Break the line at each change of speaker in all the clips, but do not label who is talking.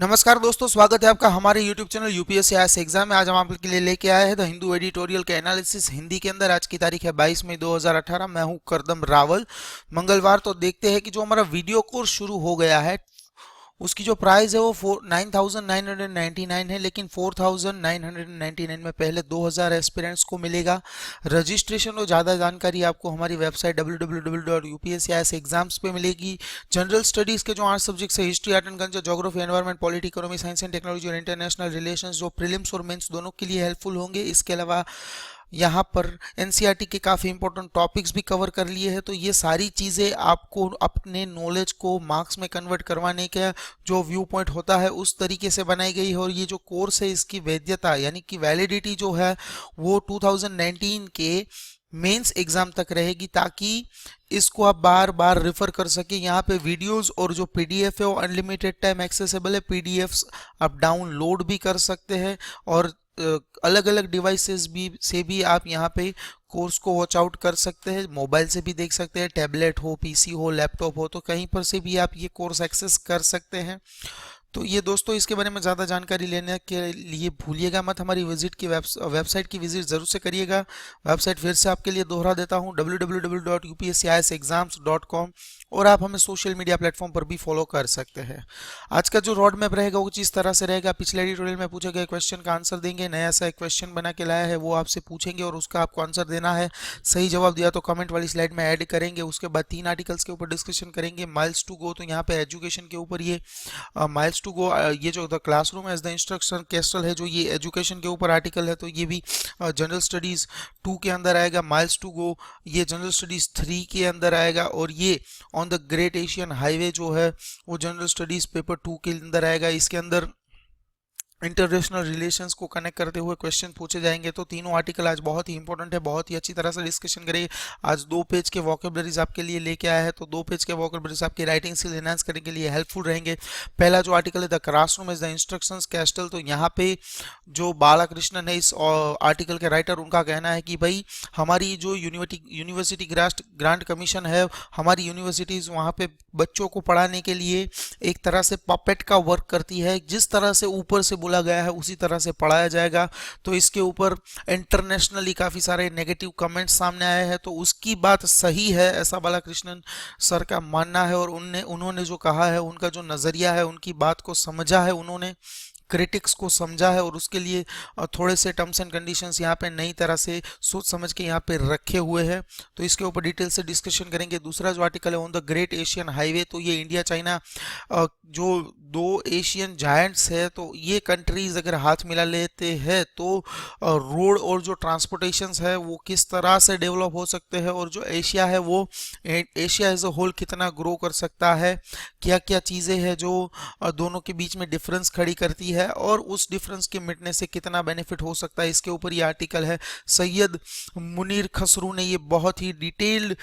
नमस्कार दोस्तों, स्वागत है आपका हमारे YouTube channel UPSC IAS exam में। आज हम आपके लिए लेके आए हैं द हिंदू एडिटोरियल के एनालिसिस हिंदी के अंदर। आज की तारीख है 22 मई 2018। मैं हूं करदम रावल। मंगलवार। तो देखते हैं कि जो हमारा वीडियो कोर्स शुरू हो गया है उसकी जो प्राइस है वो 9,999 है, लेकिन 4,999 में पहले 2,000 एस्पिरेंट्स को मिलेगा रजिस्ट्रेशन। और ज़्यादा जानकारी आपको हमारी वेबसाइट www.upsciexams पे मिलेगी। जनरल स्टडीज़ के जो 8 सब्जेक्ट्स है, history, art and culture, geography, environment, polity, economy, science and technology और इंटरनेशनल रिलेशंस, जो प्रीलिम्स और मेंस दोनों के लिए हेल्पफुल होंगे। इसके अलावा यहाँ पर एनसीईआरटी के काफ़ी इंपॉर्टेंट टॉपिक्स भी कवर कर लिए हैं। तो ये सारी चीज़ें आपको अपने नॉलेज को मार्क्स में कन्वर्ट करवाने का जो व्यू पॉइंट होता है उस तरीके से बनाई गई है। और ये जो कोर्स है इसकी वैधता यानी कि वैलिडिटी जो है वो 2019 के मेंस एग्जाम तक रहेगी, ताकि इसको आप बार बार रेफर कर सके। यहाँ पे वीडियोस और जो पीडीएफ है वो अनलिमिटेड टाइम एक्सेसिबल है। पीडीएफ्स आप डाउनलोड भी कर सकते हैं और अलग अलग डिवाइसेस भी आप यहाँ पे कोर्स को वॉच आउट कर सकते हैं। मोबाइल से भी देख सकते हैं, टैबलेट हो, पीसी हो, लैपटॉप हो, तो कहीं पर से भी आप ये कोर्स एक्सेस कर सकते हैं। तो ये दोस्तों, इसके बारे में ज़्यादा जानकारी लेने के लिए भूलिएगा मत, हमारी वेबसाइट की विजिट ज़रूर से करिएगा। वेबसाइट फिर से आपके लिए दोहरा देता हूँ, www.upsciexams.com। और आप हमें सोशल मीडिया प्लेटफॉर्म पर भी फॉलो कर सकते हैं। आज का जो रोड मैप रहेगा वो इस तरह से रहेगा। पिछले एडिटोरियल में पूछे गए क्वेश्चन का आंसर देंगे, नया सा एक क्वेश्चन बना के लाया है वो आपसे पूछेंगे और उसका आपको आंसर देना है। सही जवाब दिया तो कमेंट वाली स्लाइड में ऐड करेंगे। उसके बाद 3 आर्टिकल्स के ऊपर डिस्कशन करेंगे। माइल्स टू गो, तो यहाँ पे एजुकेशन के ऊपर ये माइल्स टू गो, ये जो the classroom as the instruction castle है, जो ये एजुकेशन के ऊपर आर्टिकल है, तो ये भी जनरल स्टडीज 2 के अंदर आएगा। माइल्स टू गो ये जनरल स्टडीज 3 के अंदर आएगा। और ये on the great Asian highway जो है वो जनरल स्टडीज पेपर 2 के अंदर आएगा। इसके अंदर इंटरनेशनल रिलेशंस को कनेक्ट करते हुए क्वेश्चन पूछे जाएंगे। तो तीनों आर्टिकल आज बहुत ही इंपॉर्टेंट है, बहुत ही अच्छी तरह से डिस्कशन करेंगे। आज 2 पेज के वोकेबलरीज आपके लिए लेके आया है, तो 2 पेज के वोकेबलरीज आपकी राइटिंग स्किल एनहांस करने के लिए हेल्पफुल रहेंगे। पहला जो आर्टिकल है the classroom is the instructions castle, तो यहाँ पे जो बालाकृष्णन है इस आर्टिकल के राइटर, उनका कहना है कि भाई हमारी जो यूनिवर्सिटी ग्रांट कमीशन है, हमारी यूनिवर्सिटीज़ वहाँ पे बच्चों को पढ़ाने के लिए एक तरह से पपेट का वर्क करती है। जिस तरह से ऊपर से बोला गया है उसी तरह से पढ़ाया जाएगा। तो इसके ऊपर इंटरनेशनली काफ़ी सारे नेगेटिव कमेंट्स सामने आए हैं, तो उसकी बात सही है ऐसा बालाकृष्णन सर का मानना है। और उन्होंने जो कहा है, उनका जो नज़रिया है, उनकी बात को समझा है, उन्होंने क्रिटिक्स को समझा है और उसके लिए थोड़े से टर्म्स एंड कंडीशंस यहाँ पे नई तरह से सोच समझ के यहाँ पे रखे हुए हैं। तो इसके ऊपर डिटेल से डिस्कशन करेंगे। दूसरा जो आर्टिकल है on the great Asian highway, तो ये इंडिया चाइना जो 2 एशियन जायंट्स है, तो ये कंट्रीज अगर हाथ मिला लेते हैं तो रोड और जो ट्रांसपोर्टेशंस है वो किस तरह से डेवलप हो सकते हैं, और जो एशिया है वो एशिया एज अ होल कितना ग्रो कर सकता है, क्या क्या चीज़ें हैं जो दोनों के बीच में डिफरेंस खड़ी करती है और उस डिफरेंस के मिटने से कितना बेनिफिट हो सकता है। इसके ऊपर ये आर्टिकल है। सैयद मुनीर खसरू ने ये बहुत ही डिटेल्ड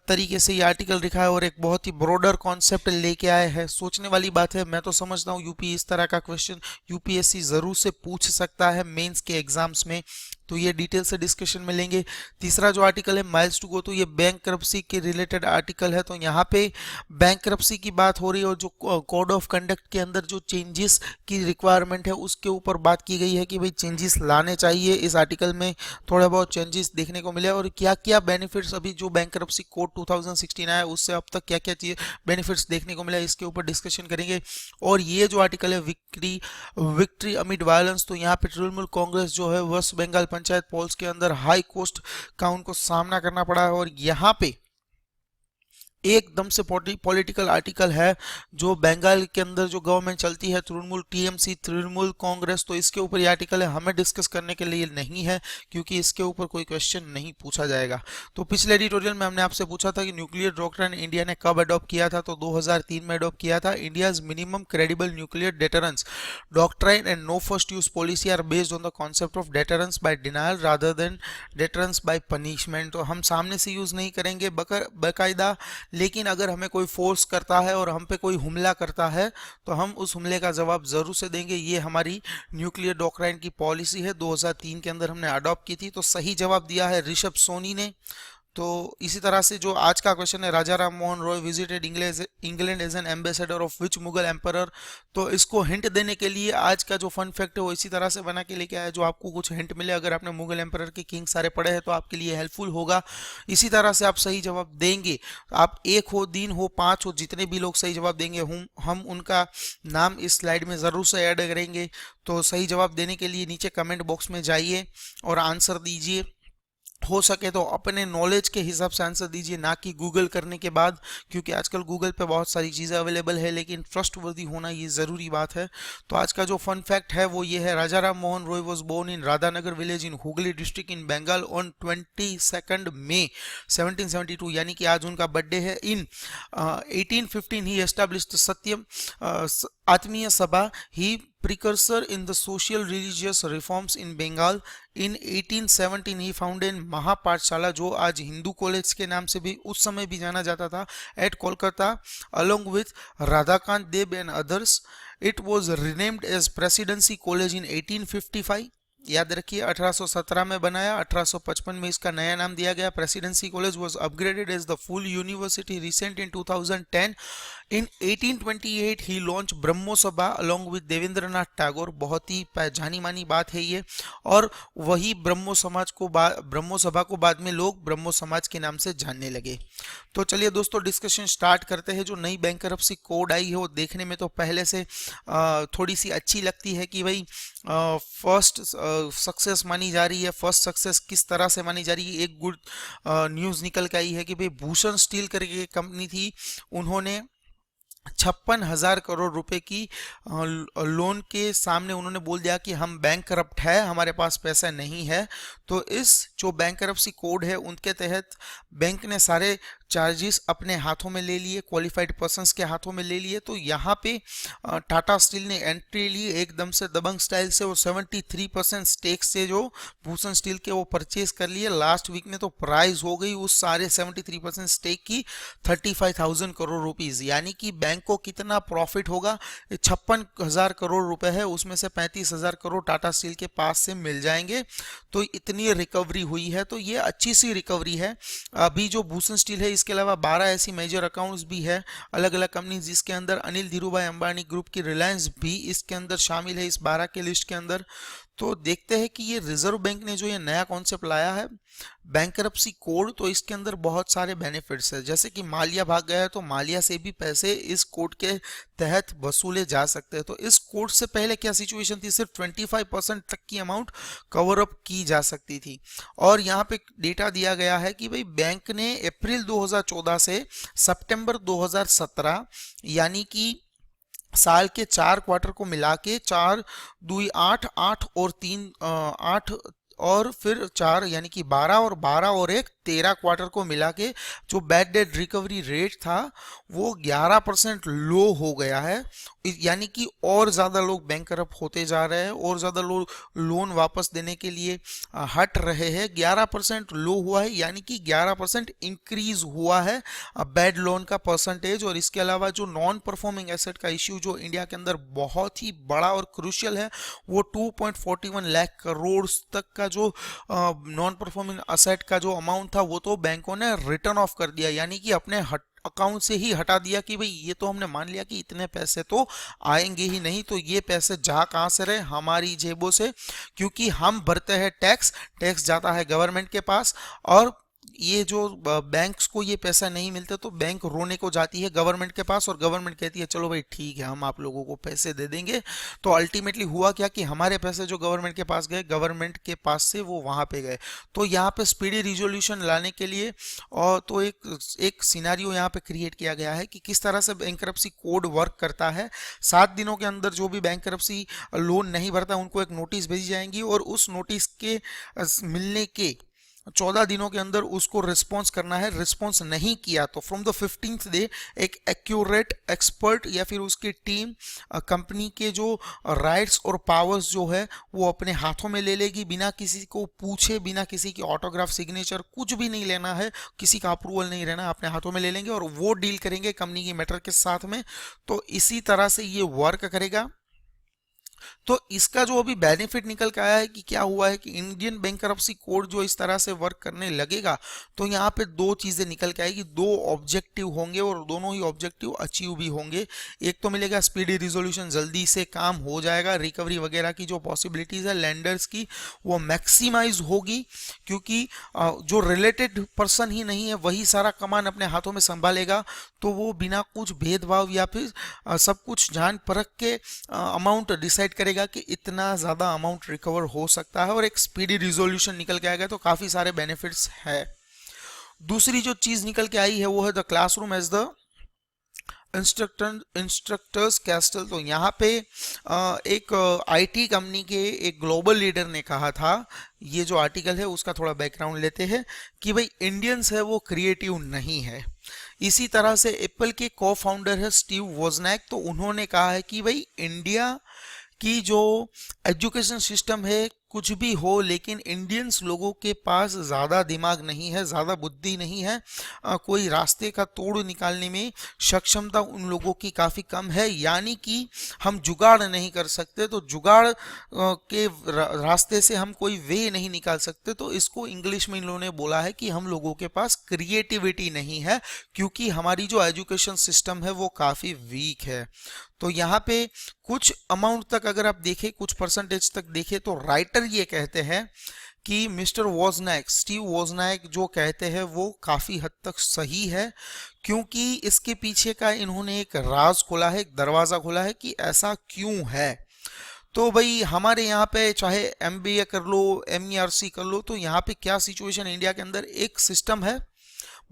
तरीके से ये आर्टिकल लिखा है और एक बहुत ही ब्रॉडर कॉन्सेप्ट लेके आए हैं। सोचने वाली बात है। मैं तो समझता हूँ यूपी इस तरह का क्वेश्चन यूपीएससी ज़रूर से पूछ सकता है मेंस के एग्जाम्स में, तो ये डिटेल से डिस्कशन में लेंगे। तीसरा जो आर्टिकल है माइल्स टू गो, तो ये बैंकरप्सी के रिलेटेड आर्टिकल है। तो यहाँ पे बैंकरप्सी की बात हो रही है और जो कोड ऑफ कंडक्ट के अंदर जो चेंजेस की रिक्वायरमेंट है उसके ऊपर बात की गई है कि भाई चेंजेस लाने चाहिए। इस आर्टिकल में थोड़ा बहुत चेंजेस देखने को मिले और क्या क्या बेनिफिट्स अभी जो बैंकरप्सी कोड 2016 आया उससे अब तक क्या क्या चीज़ बेनिफिट्स देखने को मिला, इसके ऊपर डिस्कशन करेंगे। और ये जो आर्टिकल है विक्ट्री अमिड वायलेंस, तो यहाँ पे तृणमूल कांग्रेस जो है वेस्ट बंगाल पंचायत पोल्स के अंदर हाई कॉस्ट का उनको सामना करना पड़ा है। और यहाँ पे एकदम से पॉलिटिकल आर्टिकल है। जो बंगाल के अंदर जो गवर्नमेंट चलती है तृणमूल टीएमसी, तृणमूल कांग्रेस, तो इसके ऊपर ये आर्टिकल है। हमें डिस्कस करने के लिए नहीं है क्योंकि इसके ऊपर कोई क्वेश्चन नहीं पूछा जाएगा। तो पिछले एडिटोरियल में हमने आपसे पूछा था कि न्यूक्लियर डॉक्ट्राइन इंडिया ने कब अडॉप्ट किया था, तो 2003 में अडॉप्ट किया था। India's minimum credible nuclear deterrence doctrine and no first use policy are based on the concept of deterrence by denial rather than deterrence by punishment. तो हम सामने से यूज नहीं करेंगे बाकायदा, लेकिन अगर हमें कोई फोर्स करता है और हम पे कोई हमला करता है तो हम उस हमले का जवाब जरूर से देंगे। ये हमारी न्यूक्लियर डॉक्ट्राइन की पॉलिसी है, 2003 के अंदर हमने अडॉप्ट की थी। तो सही जवाब दिया है ऋषभ सोनी ने। तो इसी तरह से जो आज का क्वेश्चन है, Raja Ram Mohan Roy visited England as an ambassador of which Mughal emperor, तो इसको हिंट देने के लिए आज का जो फन फैक्ट है वो इसी तरह से बना के लेके आया, जो आपको कुछ हिंट मिले। अगर आपने मुगल एम्परर के किंग सारे पढ़े हैं तो आपके लिए हेल्पफुल होगा। इसी तरह से आप सही जवाब देंगे, आप एक हो, तीन हो, पांच हो, जितने भी लोग सही जवाब देंगे हम उनका नाम इस स्लाइड में ज़रूर से ऐड करेंगे। तो सही जवाब देने के लिए नीचे कमेंट बॉक्स में जाइए और आंसर दीजिए। हो सके तो अपने नॉलेज के हिसाब से आंसर दीजिए, ना कि गूगल करने के बाद, क्योंकि आजकल गूगल पे बहुत सारी चीज़ें अवेलेबल है, लेकिन ट्रस्टवर्दी होना ये ज़रूरी बात है। तो आज का जो फन फैक्ट है वो ये है, Raja Ram Mohan Roy was born in Radhanagar village in Hooghly district in Bengal on 22 May 1772, यानी कि आज उनका बर्थडे है। इन 1815 ही एस्टैब्लिश्ड सत्यम आत्मीय सभा, ही precursor in the social religious reforms in Bengal. In 1817 he founded महापाठशाला, जो आज हिंदू कॉलेज के नाम से भी उस समय भी जाना जाता था, at Kolkata along with Radhakant Dev and others. It was renamed as Presidency College in 1855. याद रखिए 1817 में बनाया, 1855 में इसका नया नाम दिया गया presidency college. Was upgraded as the full university recent in 2010। In 1828 ही launch Brahmo Sabha along with Debendranath Tagore, बहुत ही जानी मानी बात है ये। और वही ब्रह्मो सभा को बाद में लोग ब्रह्मो समाज के नाम से जानने लगे। तो चलिए दोस्तों डिस्कशन स्टार्ट करते हैं। जो नई बैंकरप्सी कोड आई है वो देखने में तो पहले से थोड़ी सी अच्छी लगती है कि भाई फर्स्ट सक्सेस मानी जा रही है। फर्स्ट सक्सेस किस तरह से मानी जा रही है, एक गुड न्यूज़ निकल के आई है कि भाई भूषण स्टील करके कंपनी थी, उन्होंने 56,000 करोड़ रुपए की लोन के सामने उन्होंने बोल दिया कि हम बैंक करप्ट है, हमारे पास पैसा नहीं है। तो इस जो बैंक करप्सी कोड है उनके तहत बैंक ने सारे चार्जेस अपने हाथों में ले लिए, क्वालिफाइड पर्सन्स के हाथों में ले लिए। तो यहाँ पे टाटा स्टील ने एंट्री ली एकदम से दबंग स्टाइल से, और 73% स्टेक से जो भूषण स्टील के वो परचेज कर लिए। लास्ट वीक में तो प्राइस हो गई उस सारे 73% स्टेक की 35,000 करोड़ रुपीज, यानी कि बैंक को कितना प्रॉफिट होगा, 56,000 करोड़ रुपए है, उसमें से 35,000 करोड़ टाटा स्टील के पास से मिल जाएंगे। तो इतनी रिकवरी हुई है, तो ये अच्छी सी रिकवरी है। अभी जो भूषण स्टील है, इसके अलावा 12 ऐसी मेजर अकाउंट्स भी है अलग अलग कंपनी, जिसके अंदर अनिल धीरूभाई अंबानी ग्रुप की रिलायंस भी इसके अंदर शामिल है, इस 12 के लिस्ट के अंदर। तो देखते हैं कि ये रिजर्व बैंक ने जो ये नया कॉन्सेप्ट लाया है बैंकरप्सी कोड, तो इसके अंदर बहुत सारे बेनिफिट्स है। जैसे कि मालिया भाग गया है तो मालिया से भी पैसे इस कोड के तहत वसूले जा सकते हैं। तो इस कोड से पहले क्या सिचुएशन थी, सिर्फ 25% तक की अमाउंट कवर अप की जा सकती थी। और यहाँ पे डेटा दिया गया है कि भाई बैंक ने अप्रैल 2014 से सितंबर 2017, यानी कि साल के 4 क्वार्टर को मिला के 4 दूई 8, 8 और 3 8 और फिर 4 यानी कि 12 और 12 और 1 13 क्वार्टर को मिला के जो बैड डेट रिकवरी रेट था वो 11% लो हो गया है। यानी कि और ज़्यादा लोग बैंकरप्ट होते जा रहे हैं, और ज़्यादा लोग लोन वापस देने के लिए हट रहे हैं। 11% लो हुआ है, यानी कि 11% इंक्रीज हुआ है बैड लोन का परसेंटेज। और इसके अलावा जो नॉन परफॉर्मिंग एसेट का इश्यू जो इंडिया के अंदर बहुत ही बड़ा और क्रूशियल है, वो 2.41 लाख करोड़ तक का जो नॉन परफॉर्मिंग एसेट का जो अमाउंट था वो तो बैंकों ने रिटर्न ऑफ कर दिया, यानी कि अपने अकाउंट से ही हटा दिया कि भाई ये तो हमने मान लिया कि इतने पैसे तो आएंगे ही नहीं, तो ये पैसे जा कहाँ से रहे, हमारी जेबों से, क्योंकि हम भरते हैं टैक्स, टैक्स जाता है गवर्नमेंट के पास, और ये जो बैंक्स को ये पैसा नहीं मिलता तो बैंक रोने को जाती है गवर्नमेंट के पास, और गवर्नमेंट कहती है चलो भाई ठीक है हम आप लोगों को पैसे दे देंगे। तो अल्टीमेटली हुआ क्या कि हमारे पैसे जो गवर्नमेंट के पास गए, गवर्नमेंट के पास से वो वहाँ पे गए। तो यहाँ पे स्पीडी रिजोल्यूशन लाने के लिए और तो एक सिनेरियो यहाँ पे क्रिएट किया गया है कि किस तरह से बैंकरप्सी कोड वर्क करता है। 7 दिनों के अंदर जो भी बैंकरप्सी लोन नहीं भरता उनको एक नोटिस भेजी जाएंगी, और उस नोटिस के मिलने के 14 दिनों के अंदर उसको रिस्पॉन्स करना है। रिस्पॉन्स नहीं किया तो फ्रॉम द 15th डे एक एक्यूरेट एक्सपर्ट या फिर उसकी टीम कंपनी के जो राइट्स और पावर्स जो है वो अपने हाथों में ले लेगी, बिना किसी को पूछे, बिना किसी की ऑटोग्राफ सिग्नेचर, कुछ भी नहीं लेना है, किसी का अप्रूवल नहीं रहना, अपने हाथों में ले लेंगे और वो डील करेंगे कंपनी की मैटर के साथ में। तो इसी तरह से ये वर्क करेगा। तो इसका जो अभी बेनिफिट निकल के आया है कि क्या हुआ है कि इंडियन बैंकरप्सी कोड जो इस तरह से वर्क करने लगेगा तो यहाँ पे दो चीजें निकल के आएगी, दो ऑब्जेक्टिव होंगे और दोनों ही ऑब्जेक्टिव अचीव भी होंगे। एक तो मिलेगा स्पीडी रिजोल्यूशन, जल्दी से काम हो जाएगा, रिकवरी वगैरह की जो पॉसिबिलिटीज है लेंडर्स की वो मैक्सिमाइज होगी, क्योंकि जो रिलेटेड पर्सन ही नहीं है वही सारा कमान अपने हाथों में संभालेगा, तो वो बिना कुछ भेदभाव या फिर सब कुछ जान परख के अमाउंट डिसाइड करेगा कि इतना ज़्यादा अमाउंट रिकवर हो सकता है और एक स्पीडी रिजोल्यूशन निकल के आएगा। तो काफ़ी सारे बेनिफिट्स है। दूसरी जो चीज़ निकल के आई है वो है the classroom as the instructors castle. तो यहाँ पे एक आईटी कंपनी के एक ग्लोबल लीडर ने कहा था, ये जो आर्टिकल है उसका थोड़ा बैकग्राउंड लेते हैं कि भाई इंडियंस है वो क्रिएटिव नहीं है। इसी तरह से एप्पल के को फाउंडर है स्टीव वोजनैक, तो उन्होंने कहा है कि भाई इंडिया की जो एजुकेशन सिस्टम है कुछ भी हो, लेकिन इंडियंस लोगों के पास ज़्यादा दिमाग नहीं है, ज़्यादा बुद्धि नहीं है, कोई रास्ते का तोड़ निकालने में सक्षमता उन लोगों की काफ़ी कम है, यानी कि हम जुगाड़ नहीं कर सकते। तो जुगाड़ के रास्ते से हम कोई वे नहीं निकाल सकते। तो इसको इंग्लिश में इन लोगों ने बोला है कि हम लोगों के पास क्रिएटिविटी नहीं है, क्योंकि हमारी जो एजुकेशन सिस्टम है वो काफ़ी वीक है। तो यहाँ पे कुछ अमाउंट तक अगर आप देखें, कुछ परसेंटेज तक देखें, तो राइटर ये कहते हैं कि मिस्टर वोजनैक, स्टीव वोजनैक जो कहते हैं वो काफ़ी हद तक सही है, क्योंकि इसके पीछे का इन्होंने एक राज खोला है, एक दरवाज़ा खोला है कि ऐसा क्यों है। तो भाई हमारे यहाँ पे चाहे एमबीए कर लो, एमईआरसी कर लो, तो यहाँ पे क्या सिचुएशन इंडिया के अंदर, एक सिस्टम है,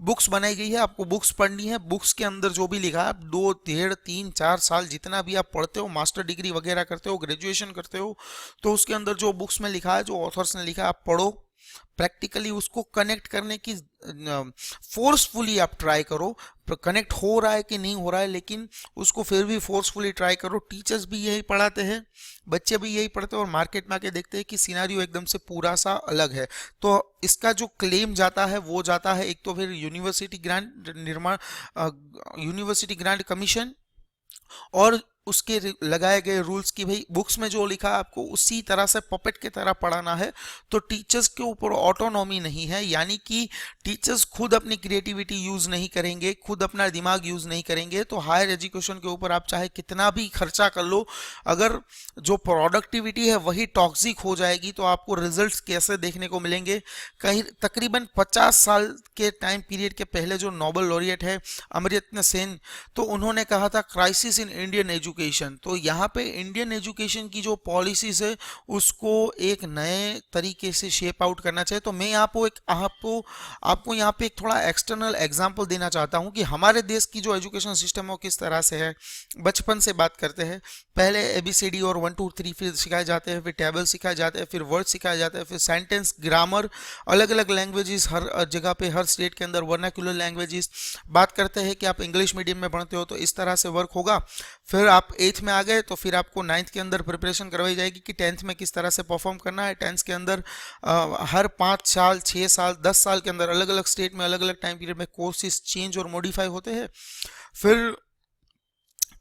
बुक्स बनाई गई है, आपको बुक्स पढ़नी है, बुक्स के अंदर जो भी लिखा है आप 2, 1.5, 3, 4 साल जितना भी आप पढ़ते हो, मास्टर डिग्री वगैरह करते हो, ग्रेजुएशन करते हो, तो उसके अंदर जो बुक्स में लिखा है, जो ऑथर्स ने लिखा है आप पढ़ो, प्रैक्टिकली उसको कनेक्ट करने की फोर्सफुली आप ट्राई करो, कनेक्ट हो रहा है कि नहीं हो रहा है, लेकिन उसको फिर भी फोर्सफुली ट्राई करो। टीचर्स भी यही पढ़ाते हैं, बच्चे भी यही पढ़ते हैं, और मार्केट में आके देखते हैं कि सिनारियो एकदम से पूरा सा अलग है। तो इसका जो क्लेम जाता है वो जाता है, एक तो फिर यूनिवर्सिटी ग्रांट निर्माण, यूनिवर्सिटी ग्रांट कमीशन, और उसके लगाए गए रूल्स की भाई बुक्स में जो लिखा है आपको उसी तरह से पपेट की तरह पढ़ाना है। तो टीचर्स के ऊपर ऑटोनॉमी नहीं है, यानी कि टीचर्स खुद अपनी क्रिएटिविटी यूज नहीं करेंगे, खुद अपना दिमाग यूज नहीं करेंगे। तो हायर एजुकेशन के ऊपर आप चाहे कितना भी खर्चा कर लो, अगर जो प्रोडक्टिविटी है वही टॉक्सिक हो जाएगी तो आपको रिजल्ट्स कैसे देखने को मिलेंगे। कहीं तकरीबन 50 साल के टाइम पीरियड के पहले जो नोबेल लॉरिएट है अमर्त्य सेन, तो उन्होंने कहा था क्राइसिस इन इंडियन एजुकेशन। तो यहाँ पे इंडियन एजुकेशन की जो पॉलिसीज है उसको एक नए तरीके से शेप आउट करना चाहिए। तो मैं आपको यहाँ पे एक थोड़ा एक्सटर्नल एग्जांपल देना चाहता हूँ कि हमारे देश की जो एजुकेशन सिस्टम है वो किस तरह से है। बचपन से बात करते हैं, पहले ABCD और 1 2 3 फिर सिखाए जाते हैं, फिर टेबल सिखाए जाते हैं, फिर वर्ड सिखाए जाते हैं, फिर सेंटेंस, ग्रामर, अलग अलग लैंग्वेजेस हर जगह पे, हर स्टेट के अंदर वर्नाक्युलर लैंग्वेजेस। बात करते हैं कि आप इंग्लिश मीडियम में पढ़ते हो तो इस तरह से वर्क होगा। फिर आप 8th में आ गए तो फिर आपको 9th के अंदर प्रिपरेशन करवाई जाएगी कि 10th में किस तरह से परफॉर्म करना है। 10th के अंदर हर 5 साल, 6 साल, 10 साल के अंदर अलग अलग स्टेट में अलग अलग टाइम पीरियड में कोर्सेज चेंज और मॉडिफाई होते हैं। फिर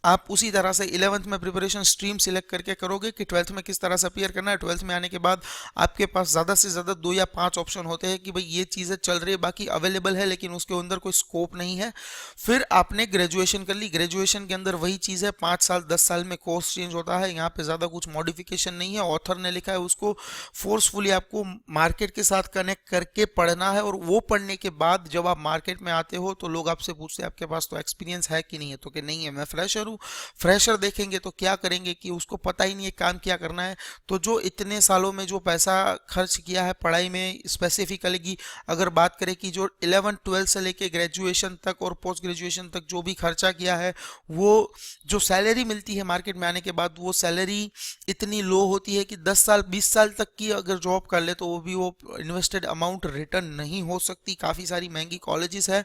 आप उसी तरह से 11th में प्रिपरेशन स्ट्रीम सिलेक्ट करके करोगे कि 12th में किस तरह से अपीयर करना है। 12th में आने के बाद आपके पास ज़्यादा से ज़्यादा 2 या 5 ऑप्शन होते हैं कि भाई ये चीज़ें चल रही है, बाकी अवेलेबल है लेकिन उसके अंदर कोई स्कोप नहीं है। फिर आपने ग्रेजुएशन कर ली, ग्रेजुएशन के अंदर वही चीज़ है, 5 साल 10 साल में कोर्स चेंज होता है, यहाँ पे ज़्यादा कुछ मॉडिफिकेशन नहीं है। ऑथर ने लिखा है उसको फोर्सफुली आपको मार्केट के साथ कनेक्ट करके पढ़ना है, और वो पढ़ने के बाद जब आप मार्केट में आते हो तो लोग आपसे पूछते हैं आपके पास तो एक्सपीरियंस है कि नहीं है, तो कि नहीं है, मैं फ्रेशर हूँ। फ्रेशर देखेंगे तो क्या करेंगे कि उसको पता ही नहीं है काम क्या करना है। तो जो इतने सालों में जो पैसा खर्च किया है पढ़ाई में, स्पेसिफिकली अगर बात करें कि जो 11 12 से लेके ग्रेजुएशन तक और पोस्ट ग्रेजुएशन तक जो भी खर्चा किया है, वो जो सैलरी मिलती है मार्केट में आने के बाद वो सैलरी इतनी लो होती है कि 10 साल 20 साल तक की अगर जॉब कर ले तो वो इन्वेस्टेड अमाउंट रिटर्न नहीं हो सकती। काफ़ी सारी महंगी कॉलेजेस है।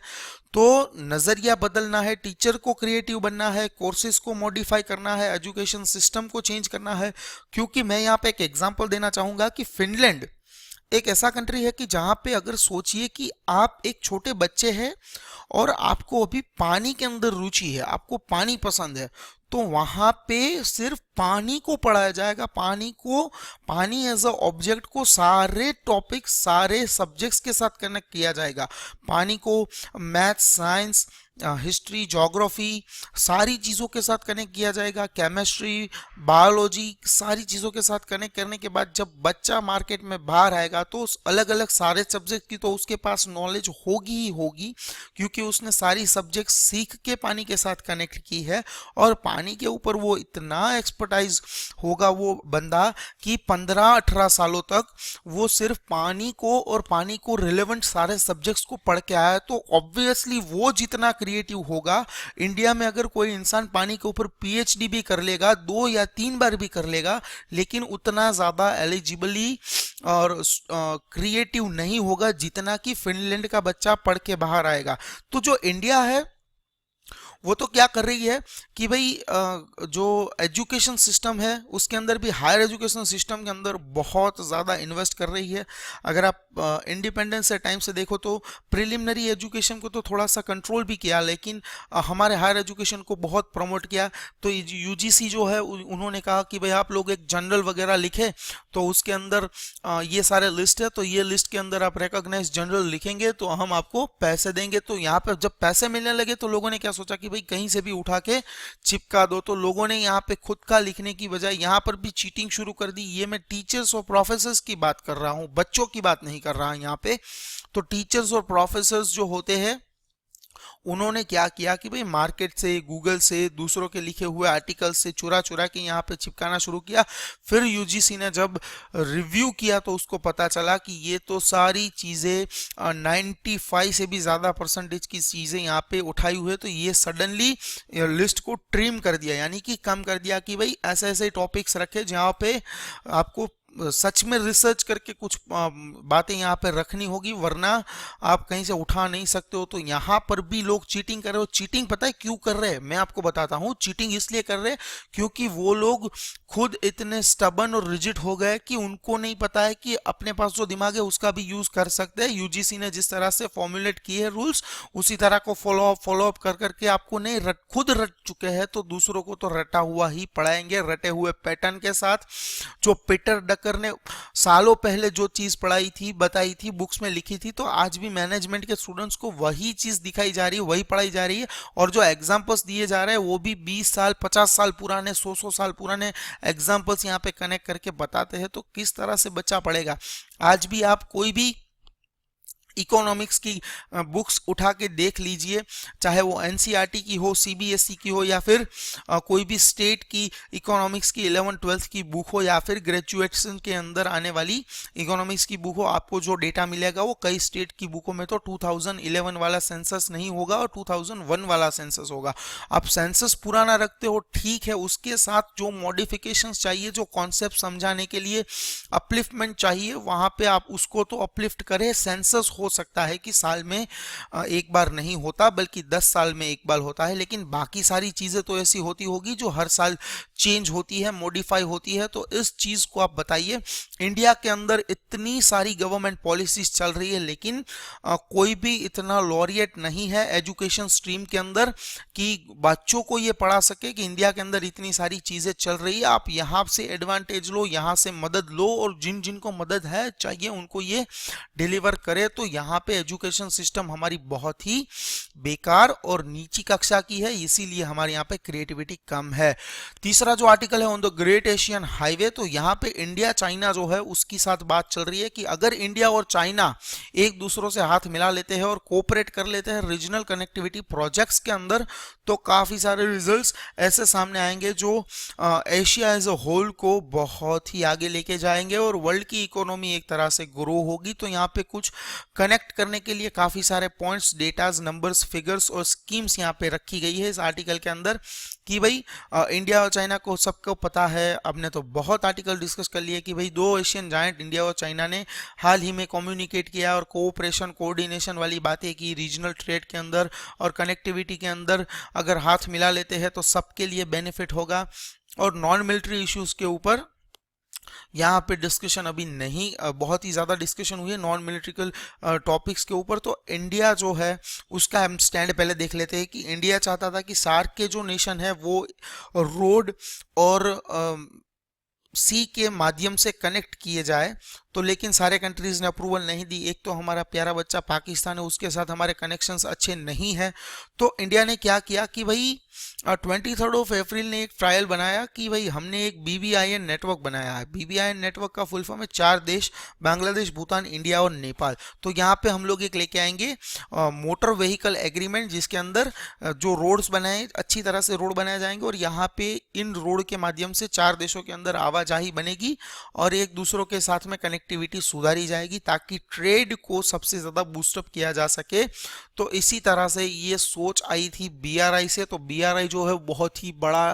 तो नज़रिया बदलना है, टीचर को क्रिएटिव बनना है, कोर्सेज को मॉडिफाई करना है, एजुकेशन सिस्टम को चेंज करना है। क्योंकि मैं यहाँ पे एक एग्जांपल देना चाहूँगा कि फिनलैंड एक ऐसा कंट्री है कि जहाँ पे अगर सोचिए कि आप एक छोटे बच्चे हैं और आपको अभी पानी के अंदर रुचि है, आपको पानी पसंद है, तो वहां पे सिर्फ पानी को पढ़ाया जाएगा, पानी एज अ ऑब्जेक्ट को सारे टॉपिक सारे सब्जेक्ट्स के साथ कनेक्ट किया जाएगा। पानी को मैथ्स, साइंस, हिस्ट्री, ज्योग्राफी सारी चीज़ों के साथ कनेक्ट किया जाएगा। केमिस्ट्री, बायोलॉजी सारी चीज़ों के साथ कनेक्ट करने के बाद जब बच्चा मार्केट में बाहर आएगा तो उस अलग अलग सारे सब्जेक्ट की तो उसके पास नॉलेज होगी ही होगी, क्योंकि उसने सारी सब्जेक्ट सीख के पानी के साथ कनेक्ट की है। और पानी के ऊपर वो इतना एक्सपर्टाइज होगा वो बंदा कि 15-18 सालों तक वो सिर्फ पानी को और पानी को रिलेवेंट सारे सब्जेक्ट्स को पढ़ के आया है। तो ऑब्वियसली वो जितना क्रिएटिव होगा, इंडिया में अगर कोई इंसान पानी के ऊपर पीएचडी भी कर लेगा, 2 या 3 बार भी कर लेगा, लेकिन उतना ज्यादा एलिजिबली और क्रिएटिव नहीं होगा जितना कि फिनलैंड का बच्चा पढ़ के बाहर आएगा। तो जो इंडिया है वो तो क्या कर रही है कि भाई जो एजुकेशन सिस्टम है उसके अंदर भी, हायर एजुकेशन सिस्टम के अंदर बहुत ज़्यादा इन्वेस्ट कर रही है। अगर आप इंडिपेंडेंस से टाइम से देखो तो प्रिलिमिनरी एजुकेशन को तो थोड़ा सा कंट्रोल भी किया, लेकिन हमारे हायर एजुकेशन को बहुत प्रमोट किया। तो यूजीसी जो है उन्होंने कहा कि भाई आप लोग एक जनरल वगैरह लिखे तो उसके अंदर ये सारे लिस्ट है, तो ये लिस्ट के अंदर आप रिकॉग्नाइज जनरल लिखेंगे तो हम आपको पैसे देंगे। तो यहाँ पर जब पैसे मिलने लगे तो लोगों ने क्या सोचा कि भाई कहीं से भी उठा के चिपका दो, तो लोगों ने यहाँ पे खुद का लिखने की बजाय यहाँ पर भी चीटिंग शुरू कर दी। ये मैं टीचर्स और प्रोफेसर्स की बात कर रहा हूँ, बच्चों की बात नहीं कर रहा यहाँ पे। तो टीचर्स और प्रोफेसर्स जो होते हैं उन्होंने क्या किया कि भाई मार्केट से, गूगल से, दूसरों के लिखे हुए आर्टिकल से चुरा चुरा के यहाँ पे चिपकाना शुरू किया। फिर यूजीसी ने जब रिव्यू किया तो उसको पता चला कि ये तो सारी चीज़ें 95 से भी ज़्यादा परसेंटेज की चीज़ें यहाँ पे उठाई हुई है। तो ये सडनली लिस्ट को ट्रिम कर दिया, यानी कि कम कर दिया कि भाई ऐसे ऐसे टॉपिक्स रखे जहाँ पे आपको सच में रिसर्च करके कुछ बातें यहाँ पे रखनी होगी, वरना आप कहीं से उठा नहीं सकते हो। तो यहाँ पर भी लोग चीटिंग कर रहे हो। चीटिंग पता है क्यों कर रहे हैं, मैं आपको बताता हूँ। चीटिंग इसलिए कर रहे हैं क्योंकि वो लोग खुद इतने स्टबन और रिजिड हो गए कि उनको नहीं पता है कि अपने पास जो दिमाग है उसका भी यूज कर सकते हैं। यूजीसी ने जिस तरह से फॉर्मुलेट किए है रूल्स, उसी तरह को फॉलो अप कर करके आपको नहीं खुद रट चुके हैं, तो दूसरों को तो रटा हुआ ही पढ़ाएंगे, रटे हुए पैटर्न के साथ। जो पीटर डकर ने सालों पहले जो चीज पढ़ाई थी, बताई थी, बुक्स में लिखी थी, तो आज भी मैनेजमेंट के स्टूडेंट्स को वही चीज दिखाई जा रही है, वही पढ़ाई जा रही है। और जो एग्जांपल्स दिए जा रहे हैं वो भी 20 साल 50 साल पुराने, 100 साल पुराने एग्जांपल्स यहाँ पे कनेक्ट करके बताते हैं। तो किस तरह से बच्चा पढ़ेगा। आज भी आप कोई भी इकोनॉमिक्स की बुक्स उठा के देख लीजिए, चाहे वो एनसीईआरटी की हो, सीबीएसई की हो, या फिर कोई भी स्टेट की इकोनॉमिक्स की 11th-12th की बुक हो, या फिर ग्रेजुएशन के अंदर आने वाली इकोनॉमिक्स की बुक हो, आपको जो डेटा मिलेगा वो कई स्टेट की बुकों में तो 2011 वाला सेंसस नहीं होगा और 2001 वाला सेंसस होगा। आप सेंसस पुराना रखते हो ठीक है, उसके साथ जो मॉडिफिकेशंस चाहिए, जो कॉन्सेप्ट समझाने के लिए अपलिफ्टमेंट चाहिए, वहां पे आप उसको तो अपलिफ्ट करें। सेंसस हो सकता है कि साल में एक बार नहीं होता, बल्कि 10 साल में एक बार होता है, लेकिन बाकी सारी चीजें तो ऐसी होती होगी जो हर साल चेंज होती है, मॉडिफाई होती है। तो इस चीज को आप बताइए। इंडिया के अंदर इतनी सारी गवर्नमेंट पॉलिसीज चल रही है, लेकिन कोई भी इतना लॉरिएट नहीं है एजुकेशन स्ट्रीम के अंदर कि बच्चों को ये पढ़ा सके कि इंडिया के अंदर इतनी सारी चीजें चल रही है, आप यहाँ से एडवांटेज लो, यहाँ से मदद लो, और जिन जिनको मदद है चाहिए उनको ये डिलीवर करे। तो यहाँ पे एजुकेशन सिस्टम हमारी बहुत ही बेकार और नीची कक्षा की है, इसीलिए हमारे यहाँ पे क्रिएटिविटी कम है। तीसरा जो आर्टिकल है on the great Asian highway, तो यहाँ पे इंडिया चाइना जो है उसकी साथ बात चल रही है कि अगर इंडिया और चाइना एक दूसरों से हाथ मिला लेते हैं और कोऑपरेट कर लेते हैं रीजनल कनेक्टिविटी प्रोजेक्ट्स के अंदर, तो काफी सारे रिजल्ट्स ऐसे सामने आएंगे जो एशिया एज अ होल को बहुत ही आगे लेके जाएंगे और वर्ल्ड की इकोनॉमी एक तरह से ग्रो होगी। तो यहाँ पे कुछ कनेक्ट करने के लिए काफी सारे पॉइंट्स, डेटाज, नंबर्स, फिगर्स और स्कीम्स यहाँ पे रखी गई है इस आर्टिकल के अंदर कि भाई इंडिया और चाइना को सबको पता है। आपने तो बहुत आर्टिकल डिस्कस कर लिए कि भाई दो एशियन जायंट इंडिया और चाइना ने हाल ही में कम्युनिकेट किया और कोऑपरेशन, कोऑर्डिनेशन वाली बातें की रीजनल ट्रेड के अंदर और कनेक्टिविटी के अंदर। अगर हाथ मिला लेते हैं तो सबके लिए बेनिफिट होगा। और नॉन मिलिट्री इश्यूज के ऊपर यहाँ पे डिस्कशन अभी नहीं, बहुत ही ज़्यादा डिस्कशन हुई है नॉन मिलिट्रिकल टॉपिक्स के ऊपर। तो इंडिया जो है उसका हम स्टैंड पहले देख लेते हैं कि इंडिया चाहता था कि सार्क के जो नेशन है वो रोड और सी के माध्यम से कनेक्ट किए जाए, तो लेकिन सारे कंट्रीज ने अप्रूवल नहीं दी। एक तो हमारा प्यारा बच्चा पाकिस्तान है, उसके साथ हमारे कनेक्शंस अच्छे नहीं हैं। तो इंडिया ने क्या किया कि भाई 23 अप्रैल ने एक ट्रायल बनाया कि भाई हमने एक BBIN नेटवर्क बनाया है। BBIN नेटवर्क का फुल फॉर्म है 4 देश, बांग्लादेश, भूटान, इंडिया और नेपाल। तो यहाँ पे हम लोग एक लेके आएंगे मोटर व्हीकल एग्रीमेंट, जिसके अंदर जो रोड्स बनाए, अच्छी तरह से रोड बनाए जाएंगे और यहाँ पे इन रोड के माध्यम से 4 देशों के अंदर आवाजाही बनेगी और एक दूसरों के साथ में कनेक्टिविटी सुधारी जाएगी ताकि ट्रेड को सबसे ज़्यादा बूस्टअप किया जा सके। तो इसी तरह से ये सोच आई थी BRI से। तो BRI जो है बहुत ही बड़ा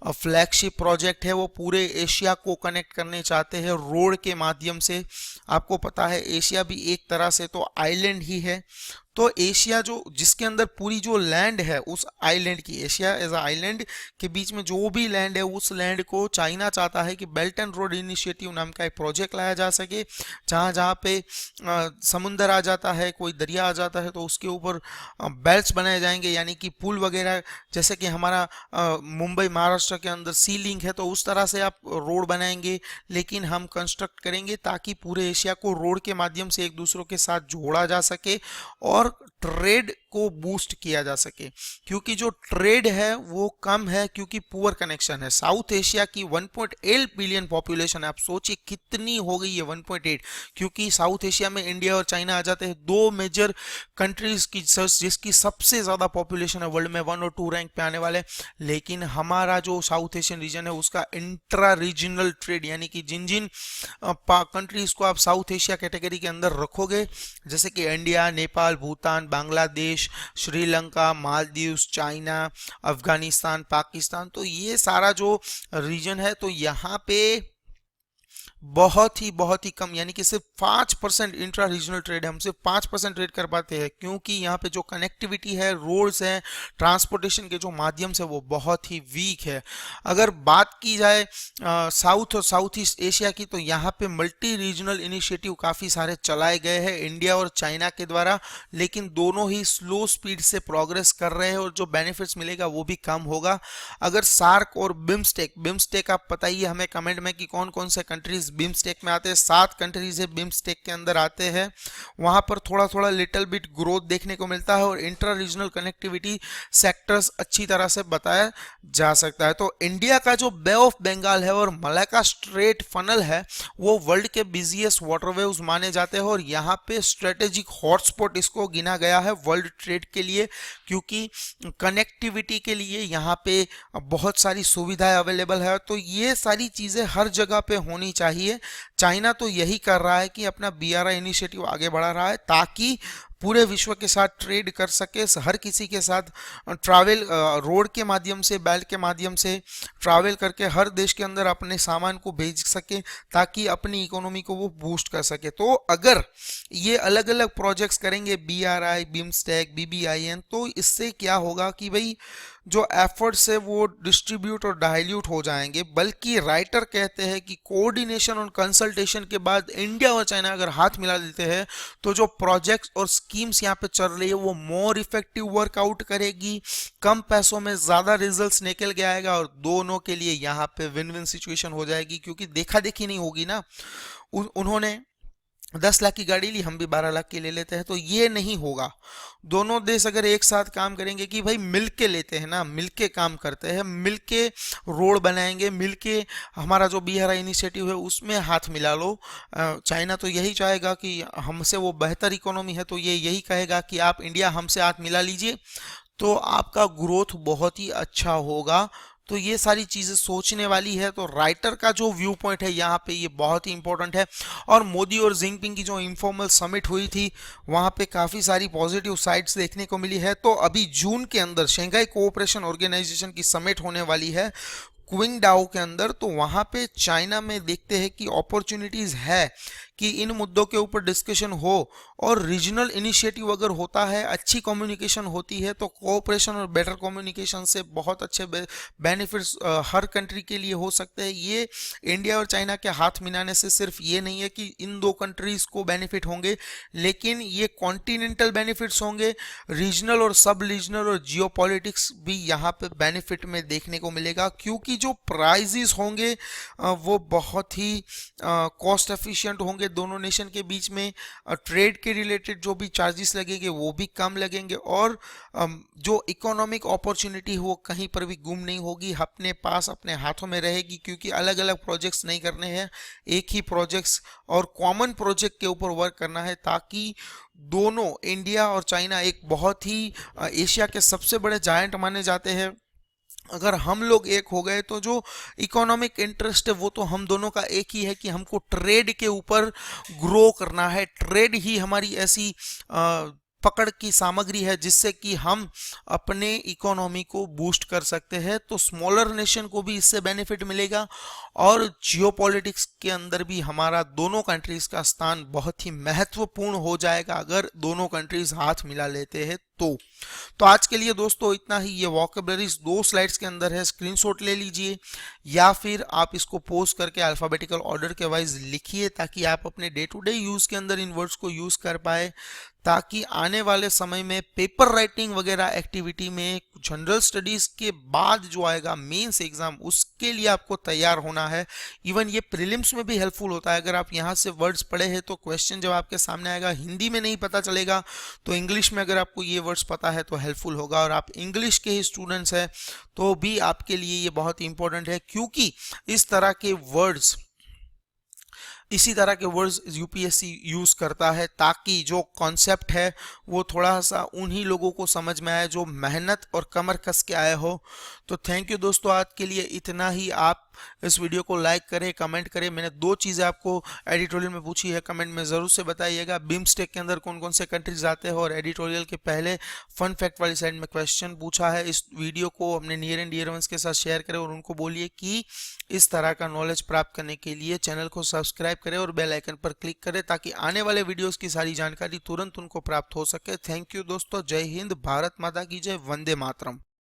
फ्लैगशिप प्रोजेक्ट है, वो पूरे एशिया को कनेक्ट करने चाहते हैं रोड के माध्यम से। आपको पता है एशिया भी एक तरह से तो आइलैंड ही है। तो एशिया जो जिसके अंदर पूरी जो लैंड है उस आइलैंड की, एशिया एज अ आइलैंड के बीच में जो भी लैंड है उस लैंड को चाइना चाहता है कि बेल्ट एंड रोड इनिशिएटिव नाम का एक प्रोजेक्ट लाया जा सके, जहाँ जहाँ पे समुंदर आ जाता है, कोई दरिया आ जाता है, तो उसके ऊपर बेल्ट्स बनाए जाएंगे, यानी कि पुल वगैरह। जैसे कि हमारा मुंबई महाराष्ट्र के अंदर सी लिंक है, तो उस तरह से आप रोड बनाएंगे, लेकिन हम कंस्ट्रक्ट करेंगे ताकि पूरे एशिया को रोड के माध्यम से एक दूसरों के साथ जोड़ा जा सके और ट्रेड को बूस्ट किया जा सके। क्योंकि जो ट्रेड है वो कम है क्योंकि पुअर कनेक्शन है। साउथ एशिया की 1.8 बिलियन पॉपुलेशन है, आप सोचिए कितनी हो गई है 1.8, क्योंकि साउथ एशिया में इंडिया और चाइना आ जाते हैं, दो मेजर कंट्रीज की जिसकी सबसे ज्यादा पॉपुलेशन है वर्ल्ड में, 1 और 2 रैंक पे आने वाले। लेकिन हमारा जो साउथ एशियन रीजन है उसका इंट्रा रीजनल ट्रेड, यानी कि जिन जिन कंट्रीज को आप साउथ एशिया कैटेगरी के अंदर रखोगे, जैसे कि इंडिया, नेपाल, भूटान, बांग्लादेश, श्रीलंका, मालदीव्स, चाइना, अफगानिस्तान, पाकिस्तान, तो ये सारा जो रीजन है, तो यहाँ पे बहुत ही कम, यानी कि सिर्फ 5% इंट्रा रीजनल ट्रेड है। हम सिर्फ 5% ट्रेड कर पाते हैं क्योंकि यहाँ पे जो कनेक्टिविटी है, रोड्स हैं, ट्रांसपोर्टेशन के जो माध्यम से, वो बहुत ही वीक है। अगर बात की जाए साउथ और साउथ ईस्ट एशिया की, तो यहाँ पे मल्टी रीजनल इनिशिएटिव काफ़ी सारे चलाए गए हैं इंडिया और चाइना के द्वारा, लेकिन दोनों ही स्लो स्पीड से प्रोग्रेस कर रहे हैं और जो बेनिफिट्स मिलेगा वो भी कम होगा। अगर सार्क और बिम्स्टेक आप बताइए हमें कमेंट में कि कौन कौन से कंट्रीज बिम्स्टेक में आते हैं। 7 कंट्रीज है बिम्स्टेक के अंदर आते हैं, वहां पर थोड़ा थोड़ा लिटिल बिट ग्रोथ देखने को मिलता है और इंटर रीजनल कनेक्टिविटी सेक्टर्स अच्छी तरह से बताया जा सकता है। तो इंडिया का जो बे ऑफ बंगाल है और मलाका स्ट्रेट फनल है, वो वर्ल्ड के बिजिएस्ट वाटरवेज माने जाते हैं और यहाँ पे स्ट्रेटेजिक हॉटस्पॉट इसको गिना गया है वर्ल्ड ट्रेड के लिए, क्योंकि कनेक्टिविटी के लिए यहाँ पे बहुत सारी सुविधाएं अवेलेबल है। तो ये सारी चीजें हर जगह पे होनी चाहिए। चाइना तो यही कर रहा है कि अपना BRI इनिशिएटिव आगे बढ़ा रहा है ताकि पूरे विश्व के साथ ट्रेड कर सके, हर किसी के साथ ट्रैवल, रोड के माध्यम से, बेल्ट के माध्यम से ट्रैवल करके हर देश के अंदर अपने सामान को भेज सके ताकि अपनी इकोनॉमी को वो बूस्ट कर सके। तो अगर ये अलग अलग प्रोजेक्ट्स करेंगे, BRI, बिम्स्टेक, BBIN, तो इससे क्या होगा कि भाई जो एफर्ट्स है वो डिस्ट्रीब्यूट और डाइल्यूट हो जाएंगे। बल्कि राइटर कहते हैं कि कोऑर्डिनेशन और कंसल्टेशन के बाद इंडिया और चाइना अगर हाथ मिला देते हैं तो जो प्रोजेक्ट्स और स्कीम्स यहाँ पे चल रही है वो मोर इफेक्टिव वर्कआउट करेगी, कम पैसों में ज्यादा रिजल्ट्स निकल के आएगा और दोनों के लिए यहाँ पे विन विन सिचुएशन हो जाएगी। क्योंकि देखा देखी नहीं होगी ना, उन्होंने 10 लाख की गाड़ी ली, हम भी 12 लाख की ले लेते हैं, तो ये नहीं होगा। दोनों देश अगर एक साथ काम करेंगे कि भाई मिलके लेते हैं ना, मिलके काम करते हैं, मिलके रोड बनाएंगे, मिलके हमारा जो BRI इनिशिएटिव है उसमें हाथ मिला लो। चाइना तो यही चाहेगा कि हमसे वो बेहतर इकोनॉमी है, तो ये यही कहेगा कि आप इंडिया हमसे हाथ मिला लीजिए तो आपका ग्रोथ बहुत ही अच्छा होगा। तो ये सारी चीजें सोचने वाली है। तो राइटर का जो व्यू पॉइंट है यहाँ पे ये बहुत ही इंपॉर्टेंट है। और मोदी और जिनपिंग की जो इनफॉर्मल समिट हुई थी वहाँ पे काफ़ी सारी पॉजिटिव साइड्स देखने को मिली है। तो अभी जून के अंदर शंघाई कोऑपरेशन ऑर्गेनाइजेशन की समिट होने वाली है क्विंगडाओ के अंदर, तो वहाँ पे चाइना में देखते हैं कि अपॉर्चुनिटीज़ है कि इन मुद्दों के ऊपर डिस्कशन हो और रीजनल इनिशिएटिव अगर होता है, अच्छी कम्युनिकेशन होती है, तो कोऑपरेशन और बेटर कम्युनिकेशन से बहुत अच्छे बेनिफिट्स हर कंट्री के लिए हो सकते हैं। ये इंडिया और चाइना के हाथ मिलाने से सिर्फ ये नहीं है कि इन दो कंट्रीज को बेनिफिट होंगे, लेकिन ये कॉन्टिनेंटल बेनिफिट्स होंगे, रीजनल और सब रीजनल और जियोपॉलिटिक्स भी यहाँ पे बेनिफिट में देखने को मिलेगा, क्योंकि जो प्राइजेस होंगे वो बहुत ही कॉस्ट एफिशिएंट होंगे दोनों नेशन के बीच में। ट्रेड के रिलेटेड जो भी चार्जेस लगेंगे वो भी कम लगेंगे, और जो इकोनॉमिक अपॉर्चुनिटी वो कहीं पर भी गुम नहीं होगी, अपने पास अपने हाथों में रहेगी, क्योंकि अलग अलग प्रोजेक्ट्स नहीं करने हैं, एक ही प्रोजेक्ट्स और कॉमन प्रोजेक्ट के ऊपर वर्क करना है, ताकि दोनों इंडिया और चाइना एक बहुत ही एशिया के सबसे बड़े जायंट माने जाते हैं। अगर हम लोग एक हो गए तो जो इकोनॉमिक इंटरेस्ट है वो तो हम दोनों का एक ही है कि हमको ट्रेड के ऊपर ग्रो करना है। ट्रेड ही हमारी ऐसी पकड़ की सामग्री है जिससे कि हम अपने इकोनॉमी को बूस्ट कर सकते हैं। तो स्मॉलर नेशन को भी इससे बेनिफिट मिलेगा, और जियोपॉलिटिक्स के अंदर भी हमारा दोनों कंट्रीज का स्थान बहुत ही महत्वपूर्ण हो जाएगा अगर दोनों कंट्रीज हाथ मिला लेते हैं तो आज के लिए दोस्तों इतना ही। ये वोकैबुलरीज 2 स्लाइड्स के अंदर है, स्क्रीनशॉट ले लीजिए या फिर आप इसको पोस्ट करके अल्फाबेटिकल ऑर्डर के वाइज लिखिए, ताकि आप अपने डे टू डे यूज के अंदर इन वर्ड्स को यूज कर पाए, ताकि आने वाले समय में पेपर राइटिंग वगैरह एक्टिविटी में जनरल स्टडीज के बाद जो आएगा मेंस एग्जाम, उसके लिए आपको तैयार होना है। इवन ये प्रीलिम्स में भी हेल्पफुल होता है। अगर आप यहाँ से वर्ड्स पढ़े हैं तो क्वेश्चन जब आपके सामने आएगा हिंदी में नहीं पता चलेगा तो इंग्लिश में अगर आपको ये वर्ड्स पता है तो हेल्पफुल होगा, और आप इंग्लिश के ही स्टूडेंट्स हैं तो भी आपके लिए ये बहुत इंपॉर्टेंट है, क्योंकि इसी तरह के वर्ड्स यूपीएससी यूज करता है, ताकि जो कॉन्सेप्ट है वो थोड़ा सा उन्हीं लोगों को समझ में आए जो मेहनत और कमर कस के आए हो। तो थैंक यू दोस्तों, आज के लिए इतना ही। आप इस वीडियो को लाइक करें, कमेंट करें। मैंने 2 चीज़ें आपको एडिटोरियल में पूछी है, कमेंट में ज़रूर से बताइएगा। बिम्स्टेक के अंदर कौन कौन से कंट्रीज आते हैं, और एडिटोरियल के पहले फन फैक्ट वाली साइड में क्वेश्चन पूछा है। इस वीडियो को अपने नियर एंड डियर वंस के साथ शेयर करें और उनको बोलिए कि इस तरह का नॉलेज प्राप्त करने के लिए चैनल को सब्सक्राइब करें और बेल आइकन पर क्लिक करें, ताकि आने वाले वीडियोस की सारी जानकारी तुरंत उनको प्राप्त हो सके। थैंक यू दोस्तों, जय हिंद, भारत माता की जय, वंदे मातरम।